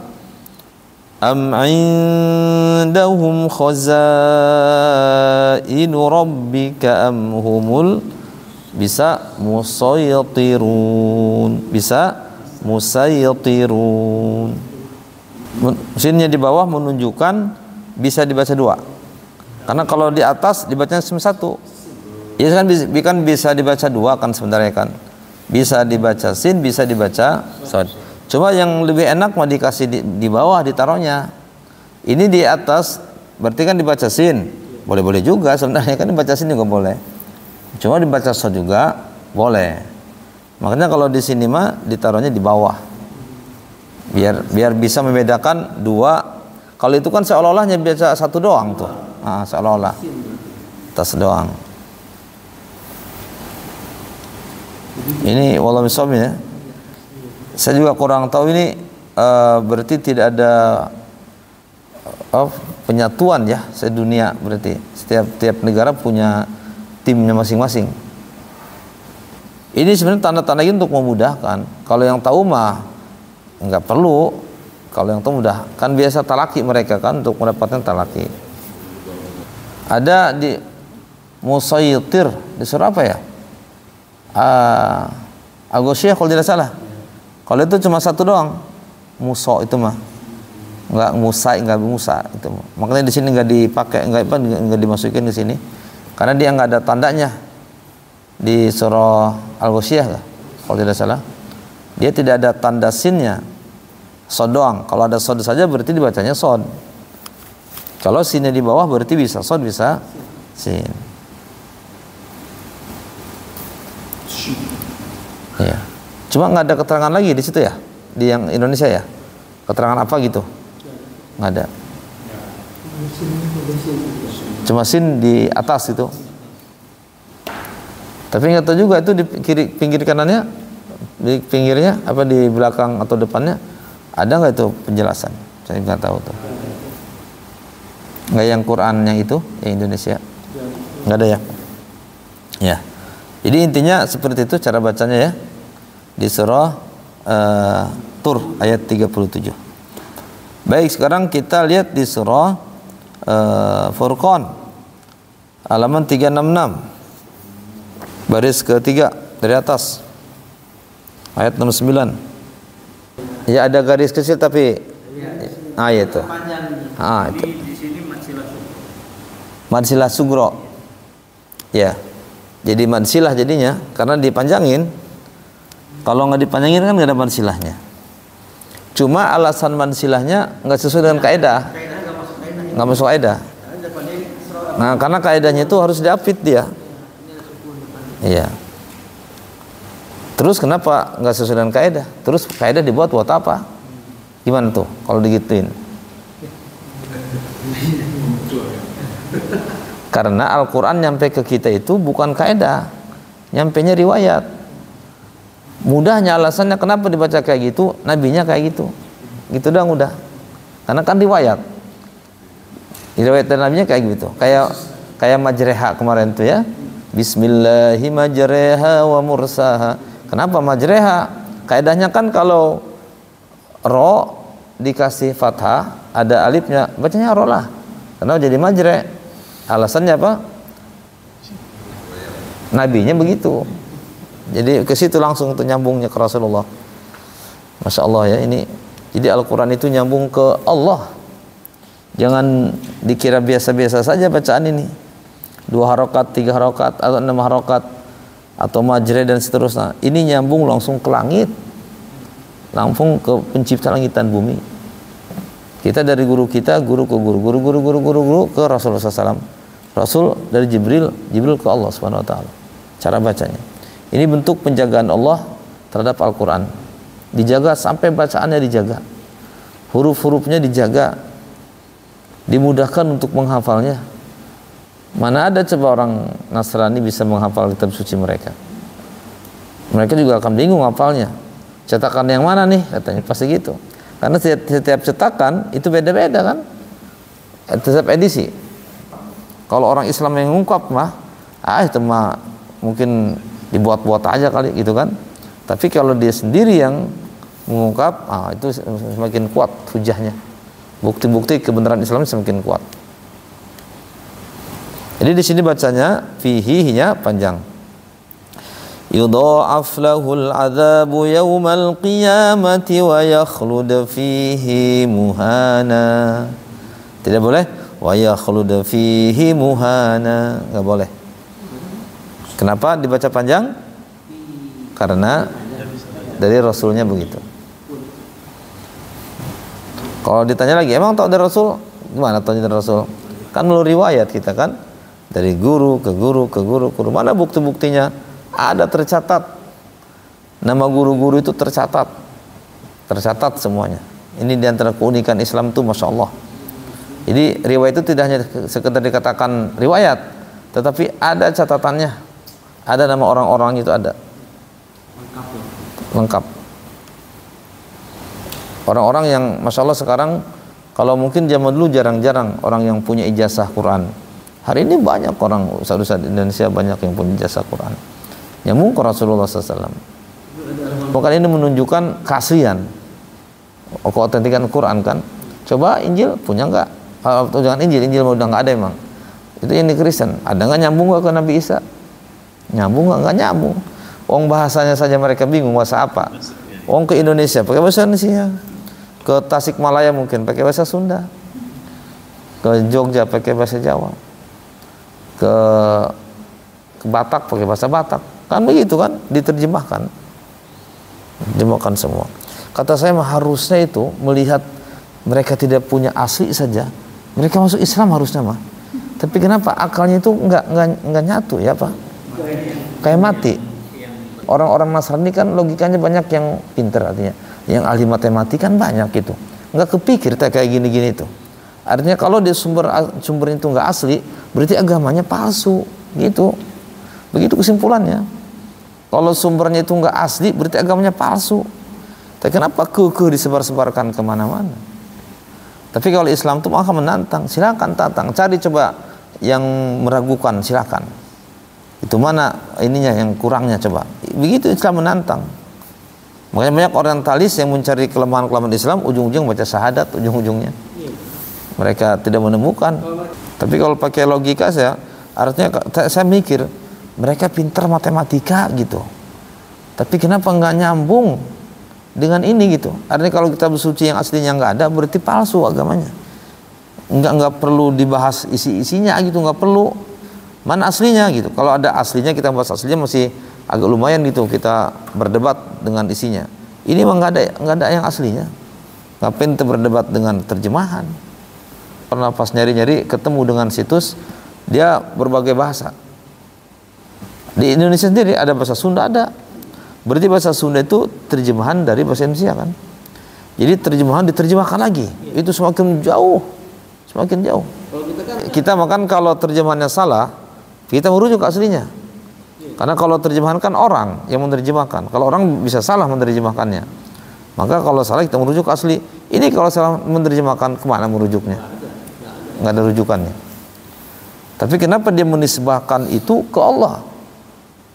am indahum khazainu rabbika am humul bisa musaytirun, bisa musaytirun. Sinnya di bawah menunjukkan bisa dibaca dua. Karena kalau di atas dibacanya cuma satu. Ya kan bisa dibaca dua kan sebenarnya kan. Bisa dibaca sin, bisa dibaca sod. Cuma yang lebih enak mah dikasih di bawah ditaruhnya. Ini di atas berarti kan dibaca sin. Boleh-boleh juga sebenarnya kan dibaca sin juga boleh. Cuma dibaca sod juga boleh. Makanya kalau di sini mah ditaruhnya di bawah. Biar bisa membedakan dua. Kalau itu kan seolah-olahnya biasa satu doang tuh. Nah, seolah-olah tas doang. Ini wallahualam ya. Saya juga kurang tahu ini berarti tidak ada penyatuan ya sedunia, berarti setiap negara punya timnya masing-masing. Ini sebenarnya tanda-tanda ini untuk memudahkan. Kalau yang tahu mah nggak perlu. Kalau yang tahu mudah, kan biasa talaki mereka kan untuk mendapatkan talaki. Ada di Musaytir di surah apa ya? Al-Ghasyiyah kalau tidak salah. Kalau itu cuma satu doang, Musa itu mah. Nggak Musa itu. Makanya di sini nggak dipakai, nggak dimasukin ke sini. Karena dia nggak ada tandanya di surah Al-Ghasyiyah kalau tidak salah. Dia tidak ada tanda sinnya. Sod doang. Kalau ada sod saja berarti dibacanya sod. Kalau sinnya di bawah berarti bisa sod bisa sin. Ya. Cuma nggak ada keterangan lagi di situ ya, di yang Indonesia ya. Keterangan apa gitu? Nggak ada. Cuma sin di atas itu. Tapi nggak tahu juga itu di pinggir kanannya, di pinggirnya apa di belakang atau depannya ada nggak itu penjelasan? Saya nggak tahu tuh. Nggak yang Qurannya itu yang Indonesia nggak ada ya. Ya. Jadi intinya seperti itu cara bacanya ya di surah Tur ayat 37. Baik, sekarang kita lihat di surah Furqan halaman 366 baris ketiga dari atas ayat 69. Ya ada garis kecil tapi itu. Itu. Madsilah sugro. Ya. Jadi madsilah jadinya karena dipanjangin. Kalau nggak dipanjangin kan nggak ada madsilahnya. Cuma alasan madsilahnya nggak sesuai dengan kaidah. Nggak masuk kaidah. Nah, karena kaidahnya itu harus diapit dia. Iya. Terus kenapa nggak sesuai dengan kaidah? Terus kaidah dibuat buat apa? Gimana tuh kalau digituin? Karena Al-Quran nyampe ke kita itu bukan kaidah, nyampenya riwayat. Mudahnya alasannya kenapa dibaca kayak gitu, nabinya kayak gitu. Gitu dah mudah. Karena kan riwayat. Riwayat dari nabinya kayak gitu. Kayak majreha kemarin tuh ya. Bismillahi majreha wa mursaha. Kenapa majreha? Kaidahnya kan kalau ro dikasih fathah, ada alifnya, bacanya ro lah. Kenapa jadi majre? Alasannya apa? Nabinya begitu. Jadi ke situ langsung untuk nyambungnya ke Rasulullah. Masya Allah ya ini. Jadi Al-Quran itu nyambung ke Allah. Jangan dikira biasa-biasa saja bacaan ini. 2 harokat, 3 harokat, atau 6 harokat, atau majre dan seterusnya. Ini nyambung langsung ke langit, langsung ke pencipta langit dan bumi. Kita dari guru kita, guru ke guru ke Rasulullah SAW. Rasul dari Jibril ke Allah Subhanahu Wa Taala. Cara bacanya. Ini bentuk penjagaan Allah terhadap Al-Quran. Dijaga sampai bacaannya dijaga, huruf-hurufnya dijaga, dimudahkan untuk menghafalnya. Mana ada coba orang Nasrani bisa menghafal kitab suci mereka? Mereka juga akan bingung hafalnya. Cetakan yang mana nih? Katanya pasti gitu. Karena setiap cetakan itu beda-beda kan? Setiap edisi. Kalau orang Islam yang mengungkap mah, itu mah mungkin dibuat-buat aja kali gitu kan. Tapi kalau dia sendiri yang mengungkap, itu semakin kuat hujahnya. Bukti-bukti kebenaran Islam semakin kuat. Jadi di sini bacanya fihi-nya panjang. Yudha'af lahul 'adzabu yaumal qiyamati wa yakhlud fihi muhana. Tidak boleh wa yakhlud fihi muhana, enggak boleh. Kenapa dibaca panjang? Karena dari Rasulnya begitu. Kalau ditanya lagi, emang tahu dari Rasul? Gimana tahu dari Rasul? Kan melalui riwayat kita kan, dari guru ke guru ke guru ke guru. Mana bukti-buktinya? Ada tercatat. Nama guru-guru itu tercatat semuanya. Ini diantara keunikan Islam tuh, masya Allah. Jadi riwayat itu tidak hanya sekedar dikatakan riwayat, tetapi ada catatannya, ada nama orang-orang itu ada. Lengkap. Orang-orang yang Masya Allah sekarang, kalau mungkin zaman dulu jarang-jarang orang yang punya ijazah Quran. Hari ini banyak orang, ustaz-ustaz di Indonesia banyak yang punya ijazah Quran. Nyambung ke Rasulullah SAW. Bukan ini menunjukkan keaslian, keautentikan Quran kan. Coba Injil punya nggak? Jangan Injil udah nggak ada emang. Itu yang di Kristen. Ada nggak nyambung nggak ke Nabi Isa? Nyambung nggak nyambung. Wong bahasanya saja mereka bingung bahasa apa. Wong ke Indonesia pakai bahasa Indonesia. Ke Tasikmalaya mungkin pakai bahasa Sunda. Ke Jogja pakai bahasa Jawa. Ke Batak pakai bahasa Batak. Kan begitu kan, diterjemahkan. Terjemahkan semua. Kata saya harusnya itu melihat mereka tidak punya asli saja, mereka masuk Islam harusnya mah. Tapi kenapa akalnya itu enggak nyatu ya Pak? Kayak mati. Orang-orang Nasrani kan logikanya banyak yang pintar, artinya yang ahli matematika kan banyak gitu. Enggak kepikir kayak gini-gini itu. Artinya kalau dia sumbernya itu enggak asli, berarti agamanya palsu gitu. Begitu kesimpulannya. Kalau sumbernya itu enggak asli, berarti agamanya palsu. Tapi kenapa disebar-sebarkan kemana-mana? Tapi kalau Islam itu akan menantang, silakan tantang, cari coba yang meragukan, silakan. Itu mana ininya yang kurangnya coba. Begitu Islam menantang. Makanya banyak orientalis yang mencari kelemahan-kelemahan Islam, ujung-ujung baca syahadat, ujung-ujungnya. Mereka tidak menemukan. Tapi kalau pakai logika artinya saya mikir, mereka pintar matematika gitu. Tapi kenapa nggak nyambung dengan ini gitu? Artinya kalau kita bersuci yang aslinya nggak ada, berarti palsu agamanya. Nggak perlu dibahas isi-isinya gitu, nggak perlu. Mana aslinya gitu? Kalau ada aslinya kita bahas aslinya masih agak lumayan gitu kita berdebat dengan isinya. Ini mah nggak ada yang aslinya. Ngapain kita berdebat dengan terjemahan? Pernah pas nyari-nyari ketemu dengan situs dia berbagai bahasa. Di Indonesia sendiri ada bahasa Sunda ada. Berarti bahasa Sunda itu terjemahan dari bahasa Indonesia kan. Jadi terjemahan diterjemahkan lagi. Itu semakin jauh. Semakin jauh. Kita makan kalau terjemahannya salah, kita merujuk ke aslinya. Karena kalau terjemahan kan orang yang menerjemahkan. Kalau orang bisa salah menerjemahkannya. Maka kalau salah kita merujuk ke asli. Ini kalau salah menerjemahkan, kemana merujuknya? Nggak ada rujukannya. Tapi kenapa dia menisbahkan itu ke Allah?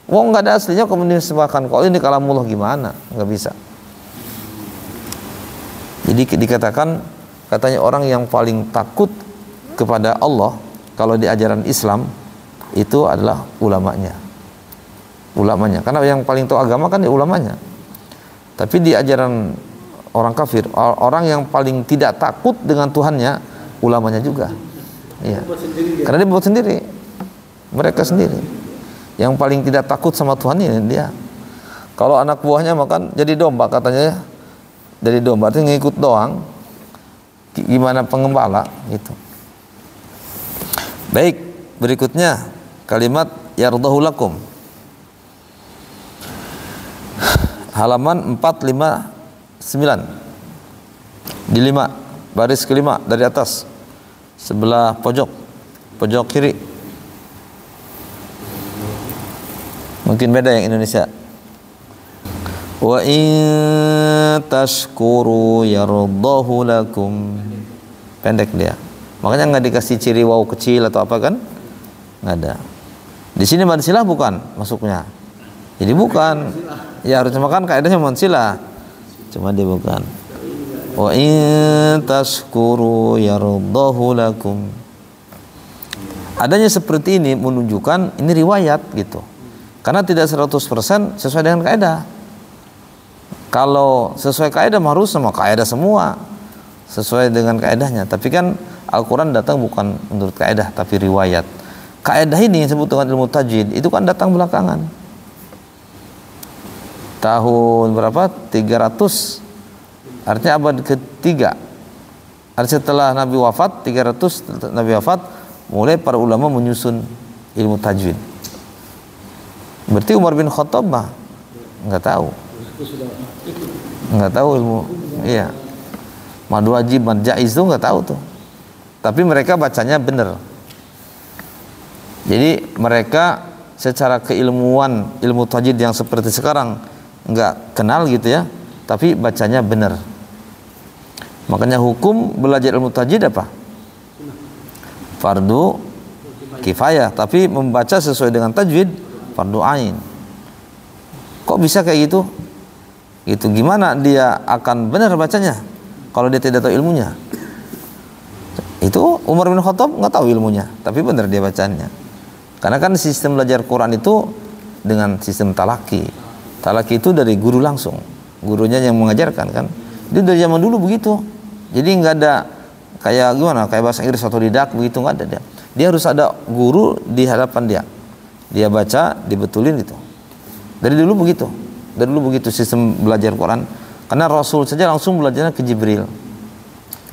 Wong nggak ada aslinya, kok menisbahkan ke Allah? Ini kalamullah gimana? Nggak bisa. Jadi dikatakan, katanya orang yang paling takut kepada Allah kalau di ajaran Islam itu adalah ulamanya. Karena yang paling tahu agama kan ya ulamanya. Tapi di ajaran orang kafir, orang yang paling tidak takut dengan Tuhannya, ulamanya juga. Iya. Karena dia buat sendiri. Mereka sendiri. Yang paling tidak takut sama Tuhan ini dia. Kalau anak buahnya makan jadi domba katanya. Jadi domba itu ngikut doang. Gimana pengembala gitu. Baik, berikutnya kalimat yardahu lakum. Halaman 459. Di 5, baris kelima dari atas. Sebelah pojok kiri. Mungkin beda yang Indonesia. Wa in tashkuru yardahu lakum. Pendek dia. Makanya nggak dikasih ciri waw kecil atau apa kan? Nggak ada. Di sini mad silah bukan masuknya. Jadi bukan. Ya harusnya makan kaidahnya mad silah. Cuma dia bukan. Wa in tashkuru yardahu lakum. Adanya seperti ini menunjukkan ini riwayat gitu. Karena tidak 100% sesuai dengan kaidah. Kalau sesuai kaidah harus sama kaidah semua. Sesuai dengan kaidahnya. Tapi kan Al-Quran datang bukan menurut kaidah tapi riwayat. Kaidah ini yang disebut dengan ilmu tajwid itu kan datang belakangan. Tahun berapa? 300. Artinya abad ketiga. Artinya setelah Nabi wafat, 300 Nabi wafat, mulai para ulama menyusun ilmu tajwid. Berarti Umar bin Khattab mah nggak tahu ilmu. Iya. Mad wajib, mad jaiz itu nggak tahu tuh. tapi mereka bacanya benar. Jadi mereka secara keilmuan, ilmu tajwid yang seperti sekarang nggak kenal gitu ya, tapi bacanya benar. Makanya hukum belajar ilmu tajwid apa? Fardu kifayah, tapi membaca sesuai dengan tajwid fardu ain. Kok bisa kayak gitu? Gitu, gimana dia akan benar bacanya kalau dia tidak tahu ilmunya? Itu Umar bin Khattab nggak tahu ilmunya, tapi benar dia bacanya. Karena kan sistem belajar Quran itu dengan sistem talaki. Talaki itu dari guru langsung, gurunya yang mengajarkan kan. Itu dari zaman dulu begitu. Jadi nggak ada kayak gimana, kayak bahasa Inggris otodidak begitu, nggak ada dia. Dia harus ada guru di hadapan dia. Dia baca, dibetulin gitu. Dari dulu begitu. Dari dulu begitu sistem belajar Quran. Karena Rasul saja langsung belajarnya ke Jibril.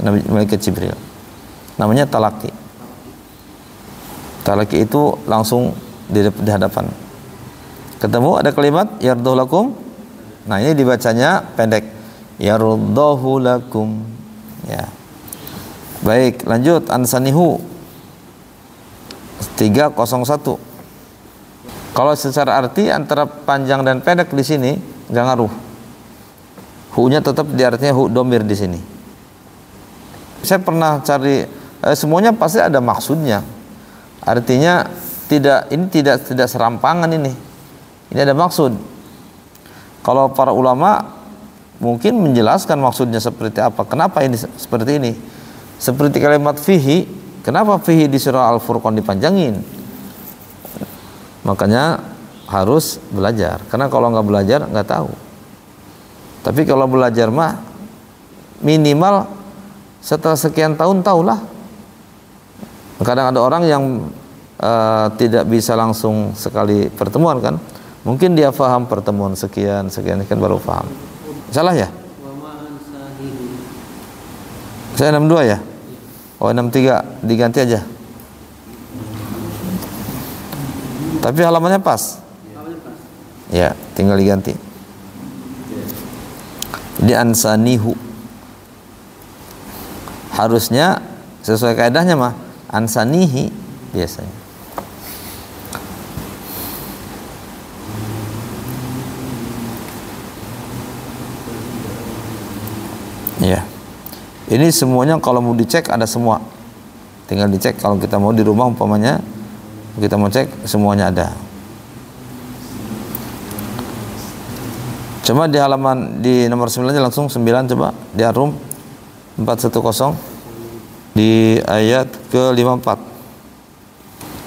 Malaikat Jibril. Namanya talaki. Talaki itu langsung di hadapan. Ketemu ada kalimat yardhu lakum. Nah, ini dibacanya pendek. Yardhu lakum. Ya. Baik, lanjut ansanihu 301. Kalau secara arti antara panjang dan pendek di sini nggak ngaruh. Hu-nya tetap di artinya hu domir di sini. Saya pernah cari semuanya pasti ada maksudnya. Artinya ini tidak serampangan ini. Ini ada maksud. Kalau para ulama mungkin menjelaskan maksudnya seperti apa. Kenapa ini seperti ini? Seperti kalimat fihi. Kenapa fihi di surah Al-Furqan dipanjangin? Makanya harus belajar. Karena kalau nggak belajar nggak tahu. Tapi kalau belajar mah minimal setelah sekian tahun tahulah. Kadang ada orang yang tidak bisa langsung sekali pertemuan kan. Mungkin dia paham pertemuan sekian baru paham. Salah ya? Saya 62 ya? Oh 63, diganti aja. Tapi halamannya pas. Ya, tinggal diganti. Di ansanihu. Harusnya sesuai kaidahnya mah ansanihi biasanya. Ya. Ini semuanya kalau mau dicek ada semua. Tinggal dicek kalau kita mau di rumah umpamanya kita mau cek semuanya ada. Coba di halaman di nomor 9 langsung 9 coba di Ar-Rum 410 di ayat ke-54.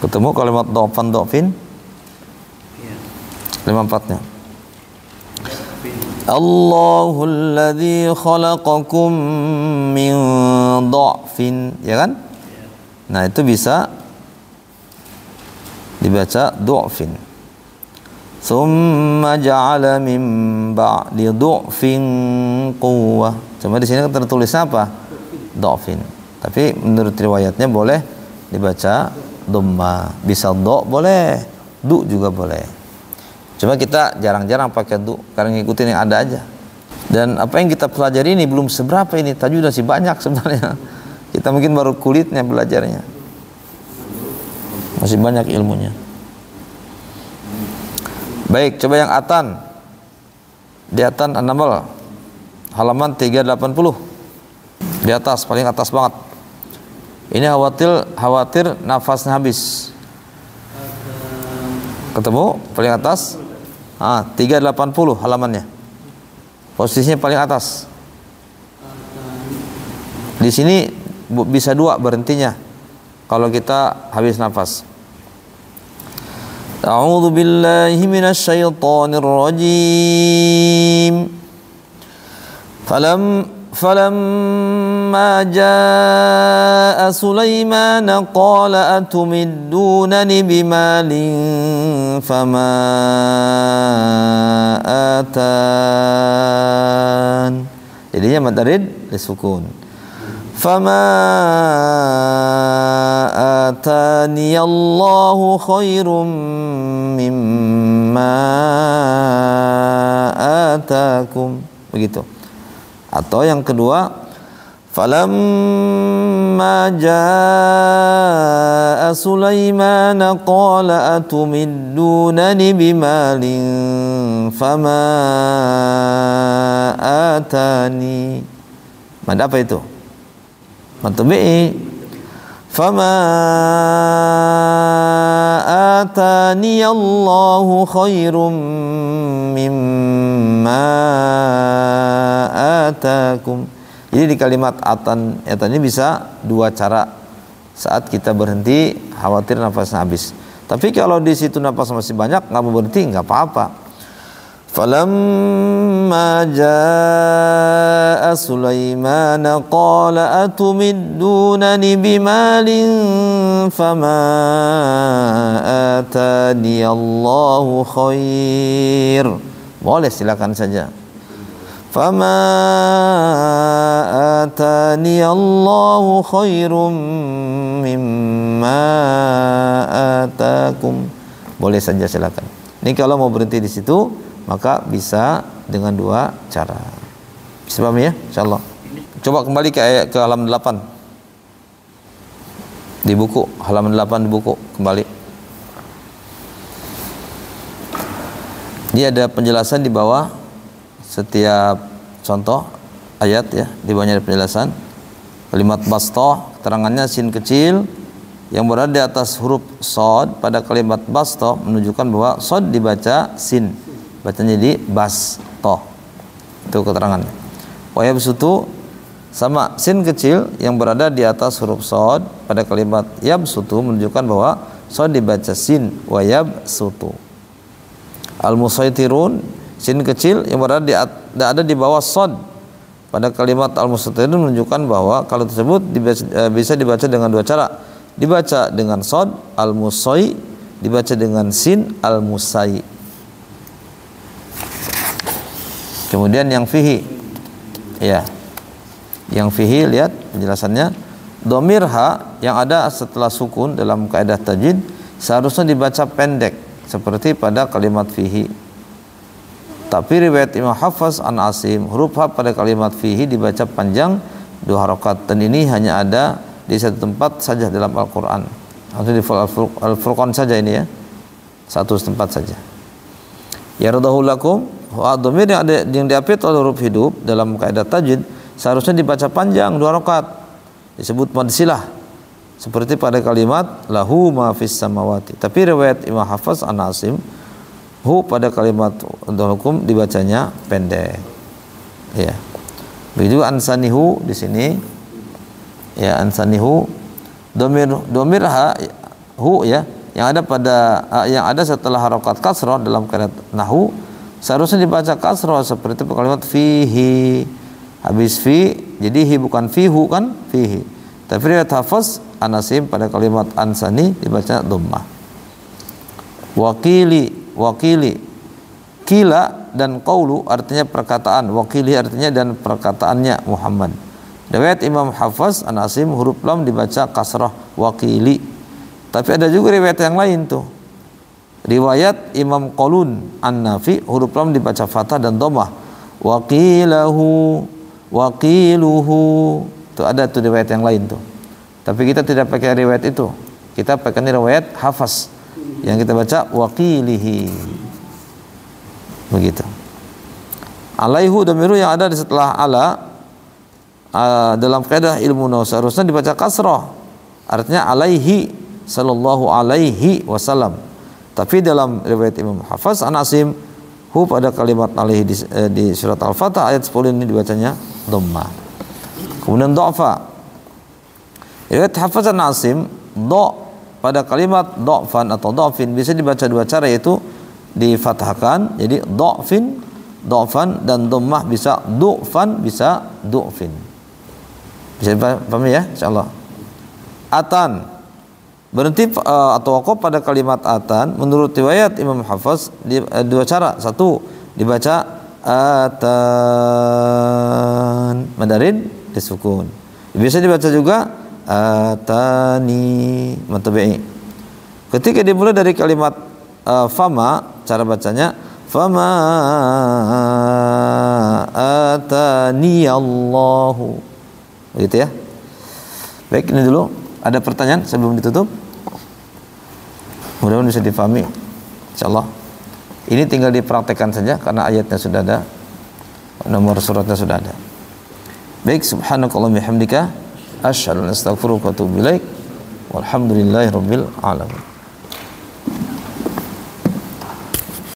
Ketemu kalimat dhofin 54-nya. Allahul ladzi khalaqakum min dha'fin, ya kan? Nah, itu bisa dibaca dha'fin. Tsumma ja'ala min ba'di dha'fin quwwah. Cuma di sini kan tertulisnya apa? Dha'fin. Tapi menurut riwayatnya boleh dibaca dhamma. Bisa dha boleh, du juga boleh. Cuma kita jarang-jarang pakai du karena ngikutin yang ada aja. Dan apa yang kita pelajari ini belum seberapa ini, tajwid masih banyak sebenarnya. Kita mungkin baru kulitnya belajarnya. Masih banyak ilmunya. Baik, coba yang atan. Di atan An-Naml halaman 380. Di atas, paling atas banget. Ini khawatir nafasnya habis. Ketemu paling atas? 380 halamannya. Posisinya paling atas. Di sini bisa 2 berhentinya kalau kita habis nafas. A'udzu billahi minasyaitonir rajim. فلما جاء سليمان قال أتمدونني بمال فما آتان. Jadinya mad arid disukun. فما آتاني الله خير مما آتاكم. Begitu. Atau yang kedua, Falamma jaa Sulaimana qala atumiddunani bimalin fama atani. Mad apa itu? Mad tabi'i. Fama atani Allahu khairum mimma atakum. Jadi di kalimat atan ini bisa dua cara saat kita berhenti khawatir nafasnya habis. Tapi kalau di situ nafas masih banyak nggak mau berhenti nggak apa-apa. Falamma jaa Sulaiman qala atumiddunani bimalin fama atani Allahu khair. Boleh, silakan saja. Fama atani Allahu khairum mimma atakum. Boleh saja, silakan. Ini kalau mau berhenti di situ maka bisa dengan dua cara. Bisa paham ya? Insyaallah. Coba kembali ke ayat, ke halaman 8. Di buku, halaman 8 di buku, kembali. Ini ada penjelasan di bawah setiap contoh ayat ya, di bawahnya ada penjelasan. Kalimat basta, keterangannya sin kecil yang berada di atas huruf shad pada kalimat basta menunjukkan bahwa shad dibaca sin, bacanya di basta. Itu keterangannya. Wa yabsutu, sama sin kecil yang berada di atas huruf shad pada kalimat yabsutu menunjukkan bahwa shad dibaca sin, wa yabsutu. Al-musaytirun, sin kecil yang berada ada di bawah shad pada kalimat al-musaytirun menunjukkan bahwa kalau tersebut bisa dibaca dengan dua cara. Dibaca dengan shad al-musay, dibaca dengan sin al-musay. Kemudian yang fihi, ya, yang fihi, lihat penjelasannya. Dhamir ha yang ada setelah sukun dalam kaidah tajwid seharusnya dibaca pendek seperti pada kalimat fihi. Tapi riwayat Imam Hafiz an Asim, huruf ha pada kalimat fihi dibaca panjang 2 harakat, dan ini hanya ada di satu tempat saja dalam Al-Quran, atau di Al-Furqan saja ini ya, satu tempat saja. Yaradahu lakum, dhamir yang diapit oleh huruf hidup dalam kaidah tajwid seharusnya dibaca panjang 2 harakat, disebut mad silah seperti pada kalimat lahu ma fis samawati. Tapi riwayat Imam Hafiz an Asim, hu pada kalimat hukum dibacanya pendek. Ya. Begitu ansanihu di sini. Ya, ansanihu dhamir ha hu ya yang ada setelah harakat kasrah dalam kaidah nahwu seharusnya dibaca kasrah seperti kalimat fihi. Habis fi jadi hi bukan fihu kan, fihi. Tapi riwayat Hafiz an Asim pada kalimat ansani dibaca dhammah. Wakili, kila dan qaulu artinya perkataan, wakili artinya dan perkataannya Muhammad. Riwayat Imam Hafiz an Asim huruf lam dibaca kasrah wakili. Tapi ada juga riwayat yang lain tuh. Riwayat Imam Qalun an Nafi huruf lam dibaca fathah dan dhammah. Waqiluhu. Itu ada tuh riwayat yang lain tuh. Tapi kita tidak pakai riwayat itu. Kita pakai riwayat Hafiz yang kita baca waqilihi. Begitu. Alaihu dhamiru yang ada di setelah ala dalam kaidah ilmu nahwu seharusnya dibaca kasrah. Artinya alaihi sallallahu alaihi wasallam. Tapi dalam riwayat Imam Hafiz an Asim hu pada kalimat alaihi di surat Al-Fatah ayat 10 ini dibacanya dhammah. Kemudian dha'fa. Riwayat Hafiz an Asim pada kalimat dha'fan atau dha'fin bisa dibaca dua cara, yaitu difathahkan jadi dha'fan, dan dhammah bisa du'fan, bisa du'fin. Bisa paham ya insyaallah. Atan berhenti atau waqaf pada kalimat atan menurut riwayat Imam Hafiz dua cara. Satu dibaca atan madarin disukun. Bisa dibaca juga atani matabi'i. Ketika dimulai dari kalimat fama, cara bacanya fama atani Allahu. Begitu ya. Baik, ini dulu. Ada pertanyaan sebelum ditutup? Mudah-mudahan bisa difahami. Insyaallah. Ini tinggal dipraktekkan saja karena ayatnya sudah ada, nomor suratnya sudah ada. Baik, subhanakallahumma bihamdika asyhadu an la ilaha illa anta astaghfiruka wa atubu ilaik. Walhamdulillahirabbil alamin.